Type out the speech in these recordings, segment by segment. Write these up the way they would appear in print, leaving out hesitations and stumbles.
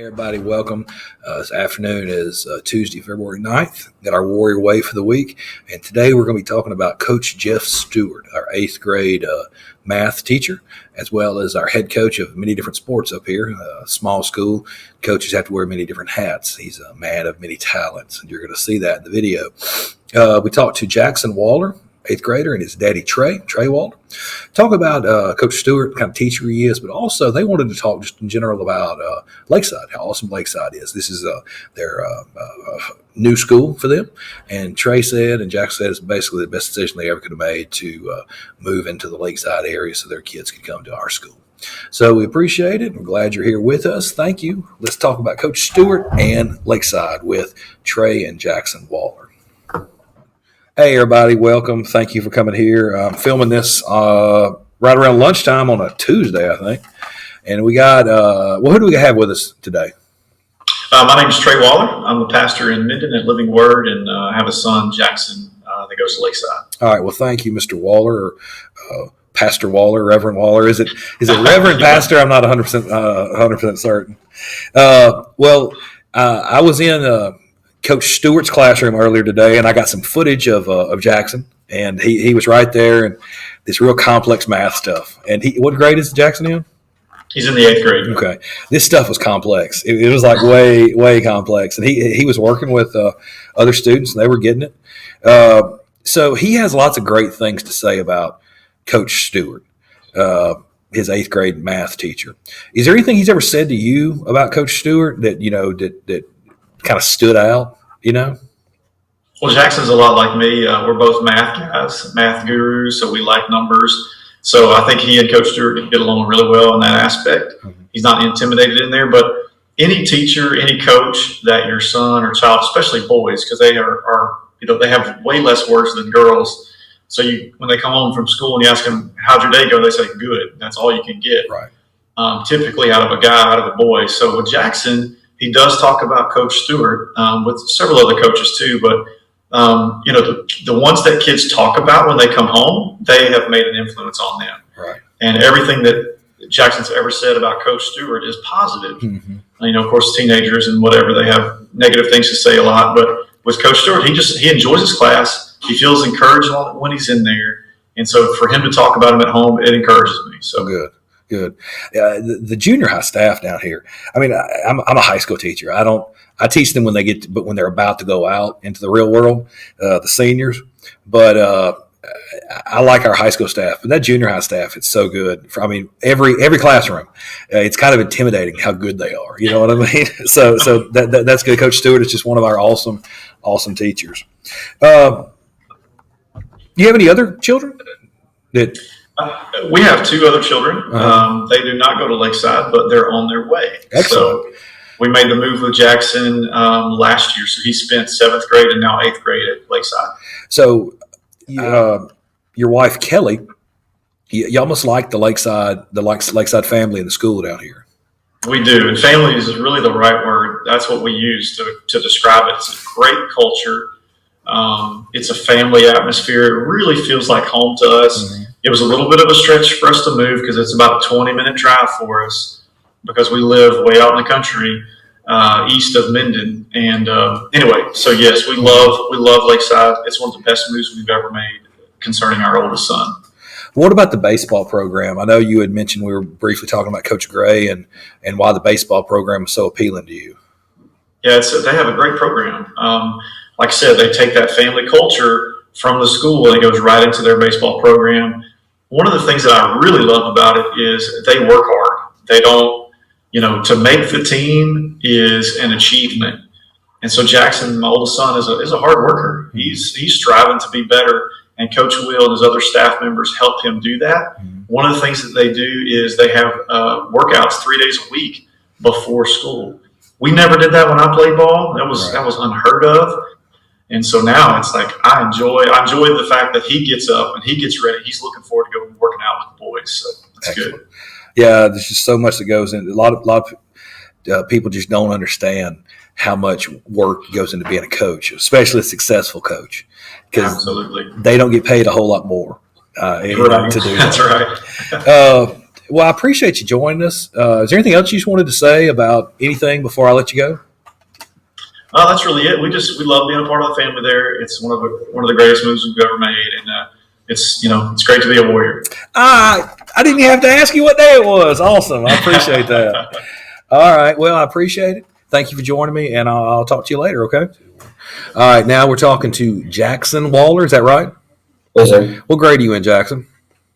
Everybody, welcome. This afternoon is Tuesday, February 9th. Got our Warrior Way for the week. And today we're going to be talking about Coach Jeff Stewart, our 8th grade math teacher, as well as our head coach of many different sports up here. Small school, coaches have to wear many different hats. He's a man of many talents, and you're going to see that in the video. We talked to Jackson Waller, 8th grader, and his daddy, Trey Waller. Talk about Coach Stewart, kind of teacher he is, but also they wanted to talk just in general about Lakeside, how awesome Lakeside is. This is their new school for them. And Trey said, and Jack said, it's basically the best decision they ever could have made to move into the Lakeside area so their kids could come to our school. So we appreciate it. We're glad you're here with us. Thank you. Let's talk about Coach Stewart and Lakeside with Trey and Jackson Waller. Hey, everybody, welcome. Thank you for coming here. I'm filming this right around lunchtime on a Tuesday, I think. And we got, who do we have with us today? My name is Trey Waller. I'm a pastor in Minden at Living Word, and I have a son, Jackson, that goes to Lakeside. All right. Well, thank you, Mr. Waller, or Pastor Waller, Reverend Waller. Is it Reverend Pastor? I'm not 100% certain. I was in Coach Stewart's classroom earlier today, and I got some footage of Jackson, and he was right there, and this real complex math stuff. And what grade is Jackson in? He's in the 8th grade. Okay, this stuff was complex. It was like way complex, and he was working with other students, and they were getting it. So he has lots of great things to say about Coach Stewart, his 8th grade math teacher. Is there anything he's ever said to you about Coach Stewart that that kind of stood out, Well, Jackson's a lot like me. We're both math guys, math gurus, so we like numbers. So I think he and Coach Stewart get along really well in that aspect. Mm-hmm. He's not intimidated in there, but any teacher, any coach that your son or child, especially boys, because they are they have way less words than girls. So when they come home from school and you ask them, how'd your day go? They say, good. That's all you can get. Right. Typically out of a guy, out of a boy. So with Jackson, he does talk about Coach Stewart with several other coaches too, but the ones that kids talk about when they come home, they have made an influence on them. Right. And everything that Jackson's ever said about Coach Stewart is positive. Mm-hmm. Of course, teenagers and whatever, they have negative things to say a lot, but with Coach Stewart, he enjoys his class. He feels encouraged when he's in there, and so for him to talk about him at home, it encourages me. So good. The junior high staff down here. I mean, I'm a high school teacher. I teach them when they're about to go out into the real world, the seniors. But I like our high school staff. But that junior high staff, it's so good. Every classroom, it's kind of intimidating how good they are. You know what I mean? So that's good. Coach Stewart is just one of our awesome teachers. You have any other children that? We have 2 other children. Uh-huh. They do not go to Lakeside, but they're on their way. Excellent. So we made the move with Jackson last year. So he spent 7th grade and now 8th grade at Lakeside. So your wife, Kelly, you almost like the Lakeside family and the school down here. We do. And family is really the right word. That's what we use to describe it. It's a great culture. It's a family atmosphere. It really feels like home to us. Mm-hmm. It was a little bit of a stretch for us to move because it's about a 20-minute drive for us because we live way out in the country east of Minden. And anyway, so yes, we love Lakeside. It's one of the best moves we've ever made concerning our oldest son. What about the baseball program? I know you had mentioned we were briefly talking about Coach Gray and why the baseball program is so appealing to you. Yeah, they have a great program. Like I said, they take that family culture from the school and it goes right into their baseball program. One of the things that I really love about it is they work hard. They don't, to make the team is an achievement. And so Jackson, my oldest son, is a hard worker. He's striving to be better, and Coach Will and his other staff members help him do that. Mm-hmm. One of the things that they do is they have workouts 3 days a week before school. We never did that when I played ball. That was unheard of. And so now it's like I enjoy the fact that he gets up and he gets ready. He's looking forward to going working out with the boys. So it's good. Yeah, there's just so much that goes in. A lot of people just don't understand how much work goes into being a coach, especially a successful coach, because they don't get paid a whole lot more to do that. That's right. Well, I appreciate you joining us. Is there anything else you just wanted to say about anything before I let you go? That's really it. We love being a part of the family there. It's one of the greatest moves we've ever made, and it's great to be a Warrior. I didn't even have to ask you what day it was. Awesome. I appreciate that. All right. Well, I appreciate it. Thank you for joining me, and I'll talk to you later, okay? All right. Now we're talking to Jackson Waller. Is that right? Yes, sir. What grade are you in, Jackson?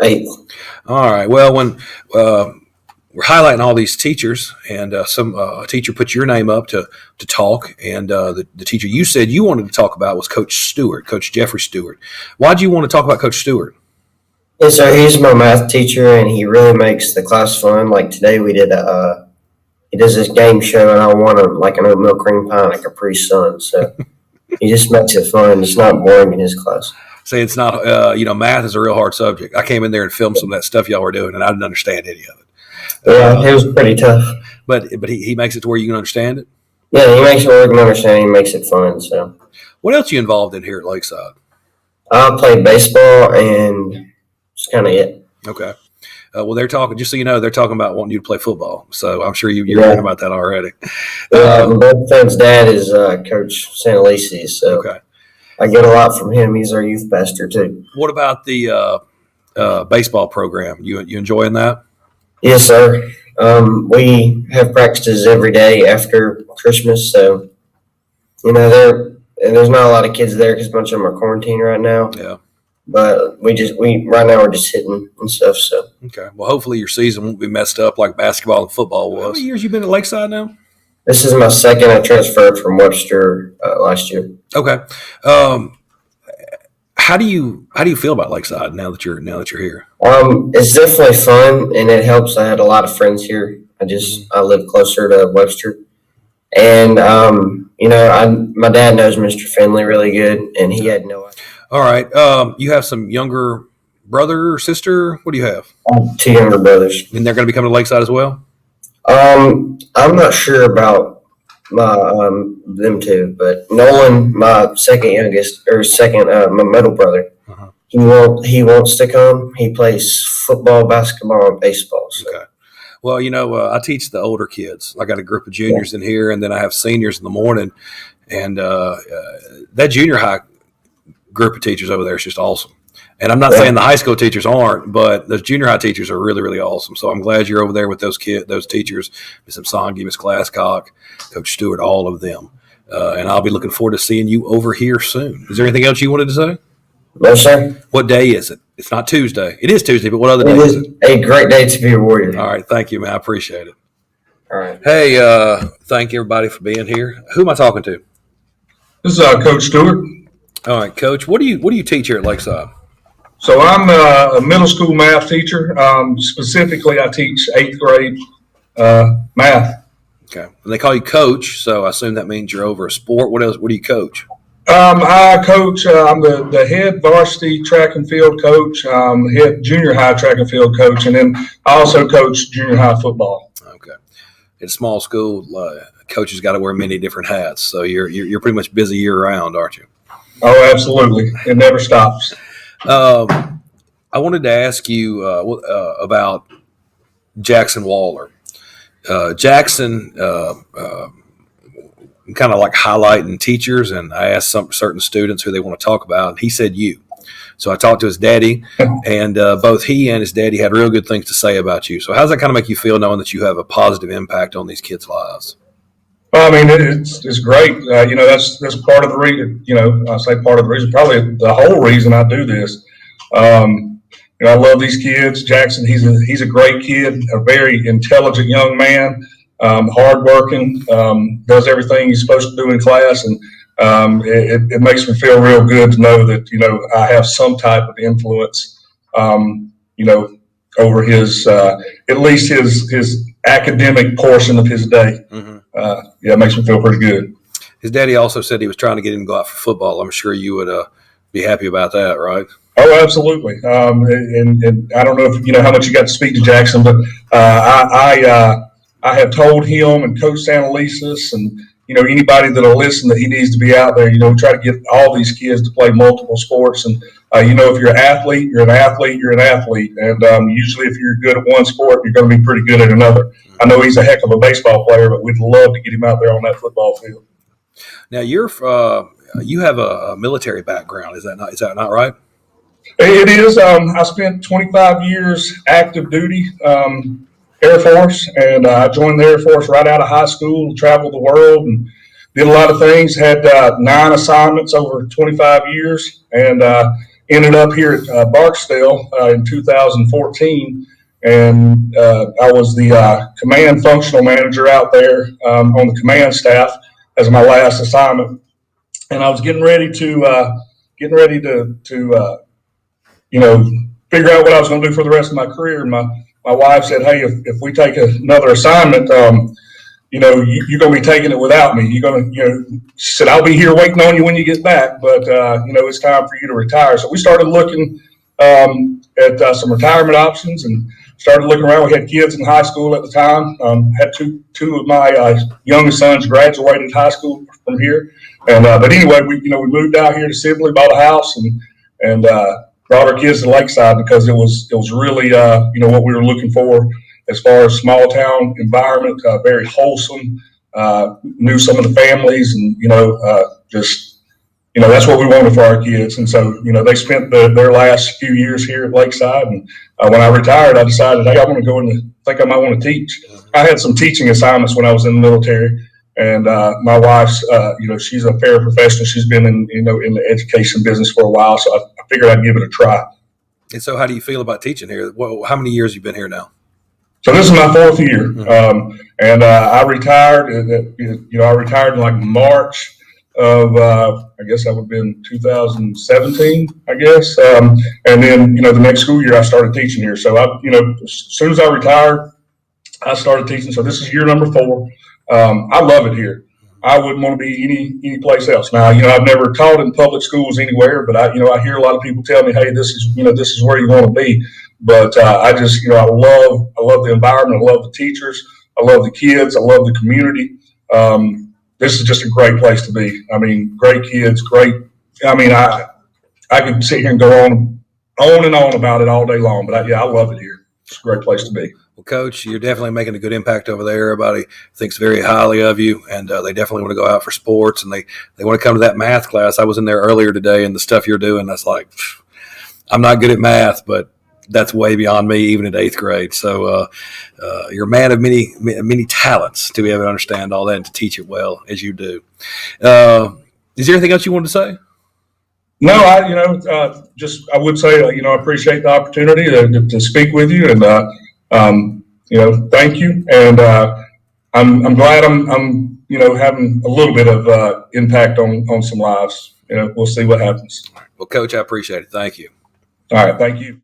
8th. All right. Well, when we're highlighting all these teachers, and some teacher put your name up to talk, and the teacher you said you wanted to talk about was Coach Stewart, Coach Jeff Stewart. Why do you want to talk about Coach Stewart? Yes, sir. He's my math teacher, and he really makes the class fun. Like today, we did he does this game show, and I won an oatmeal cream pie and a Capri Sun. So he just makes it fun. It's not boring in his class. Say it's not, math is a real hard subject. I came in there and filmed some of that stuff y'all were doing, and I didn't understand any of it. Yeah, it was pretty tough. But he makes it to where you can understand it? Yeah, he makes it where you can understand. He makes it fun. So, what else are you involved in here at Lakeside? I played baseball, and that's kind of it. Okay. Well, they're talking, just so you know, they're talking about wanting you to play football. So I'm sure you're hearing about that already. Both friends' dad is Coach Santalisi, so okay. I get a lot from him. He's our youth pastor, too. What about the baseball program? You enjoying that? Yes, sir. We have practices every day after Christmas, so there's not a lot of kids there because a bunch of them are quarantined right now. Yeah. But right now we're just hitting and stuff. So okay. Well, hopefully your season won't be messed up like basketball and football was. How many years you been at Lakeside now? This is my second. I transferred from Webster last year. Okay. How do you feel about Lakeside now that you're here? It's definitely fun, and it helps. I had a lot of friends here. I live closer to Webster, and my dad knows Mr. Finley really good, and he had no idea. All right. You have some younger brother or sister? What do you have? 2 younger brothers. And they're going to be coming to Lakeside as well? I'm not sure about them two, but Nolan, my my middle brother, he wants to come. He plays football, basketball, and baseball. So. Okay. Well, I teach the older kids. I got a group of juniors in here, and then I have seniors in the morning. And that junior high group of teachers over there is just awesome. And I'm not saying the high school teachers aren't, but those junior high teachers are really, really awesome. So I'm glad you're over there with those teachers, Ms. Imsangi, Ms. Glasscock, Coach Stewart, all of them. And I'll be looking forward to seeing you over here soon. Is there anything else you wanted to say? No, sir. What day is it? It's not Tuesday. It is Tuesday, but what other day is it? A great day to be a Warrior. All right. Thank you, man. I appreciate it. All right. Hey, thank everybody for being here. Who am I talking to? This is Coach Stewart. All right, Coach. What do you teach here at Lakeside? So I'm a middle school math teacher. Specifically, I teach 8th grade math. Okay. And they call you Coach, so I assume that means you're over a sport. What else? What do you coach? I coach. I'm the head varsity track and field coach, head junior high track and field coach, and then I also coach junior high football. Okay. In a small school, coaches got to wear many different hats, so you're pretty much busy year round, aren't you? Oh, absolutely. It never stops. I wanted to ask you about Jackson Waller. Jackson kind of like highlighting teachers, and I asked some certain students who they want to talk about, and he said you. So I talked to his daddy, and both he and his daddy had real good things to say about you. So how does that kind of make you feel knowing that you have a positive impact on these kids' lives? Well, I mean, it's great. That's part of the reason. I say part of the reason, probably the whole reason I do this. I love these kids. Jackson, he's a great kid, a very intelligent young man, hardworking, does everything he's supposed to do in class, and it makes me feel real good to know that I have some type of influence, over his at least his academic portion of his day. Mm-hmm. It makes me feel pretty good. His daddy also said he was trying to get him to go out for football. I'm sure you would be happy about that, right? Oh, absolutely. And I don't know if how much you got to speak to Jackson, but I have told him and Coach Santalisi and anybody that'll listen, that he needs to be out there. Try to get all these kids to play multiple sports. And, if you're an athlete, you're an athlete, you're an athlete. And usually if you're good at one sport, you're going to be pretty good at another. I know he's a heck of a baseball player, but we'd love to get him out there on that football field. Now you have a military background. Is that not right? It is. I spent 25 years active duty Air Force, and I joined the Air Force right out of high school, traveled the world, and did a lot of things. Had 9 assignments over 25 years, and ended up here at Barksdale in 2014. And I was the command functional manager out there on the command staff as my last assignment. And I was getting ready to figure out what I was going to do for the rest of my career. My wife said, "Hey, if we take another assignment, you're going to be taking it without me. She said, I'll be here waiting on you when you get back, but it's time for you to retire." So we started looking at some retirement options and started looking around. We had kids in high school at the time. Had two of my youngest sons graduated high school from here. And but anyway, we moved out here to Sibley, bought a house, and brought our kids to Lakeside because it was really what we were looking for as far as small town environment, very wholesome. Knew some of the families, and that's what we wanted for our kids. And so they spent their last few years here at Lakeside. And when I retired, I decided, hey, I want to go in. Think I might want to teach. I had some teaching assignments when I was in the military. And my wife's, she's a paraprofessional. She's been in the education business for a while, so I figured I'd give it a try. And so, how do you feel about teaching here? Well, how many years have you been here now? So this is my 4th year, and I retired. I retired in like March of, I guess that would have been 2017, I guess. And then the next school year I started teaching here. So as soon as I retired, I started teaching. So this is year number 4. I love it here. I wouldn't want to be any place else. Now, I've never taught in public schools anywhere, but I hear a lot of people tell me, hey, this is where you want to be. But I just, I love the environment. I love the teachers. I love the kids. I love the community. This is just a great place to be. I mean, great kids, great. I mean, I could sit here and go on and on about it all day long, but I love it here. It's a great place to be. Well, Coach, you're definitely making a good impact over there. Everybody thinks very highly of you, and they definitely want to go out for sports, and they want to come to that math class. I was in there earlier today, and the stuff you're doing, that's like, I'm not good at math, but that's way beyond me, even at 8th grade. So you're a man of many talents to be able to understand all that and to teach it well as you do. Is there anything else you wanted to say? No, I would say, I appreciate the opportunity to speak with you, and thank you. And I'm glad I'm having a little bit of impact on some lives. We'll see what happens. Well, Coach, I appreciate it. Thank you. All right. Thank you.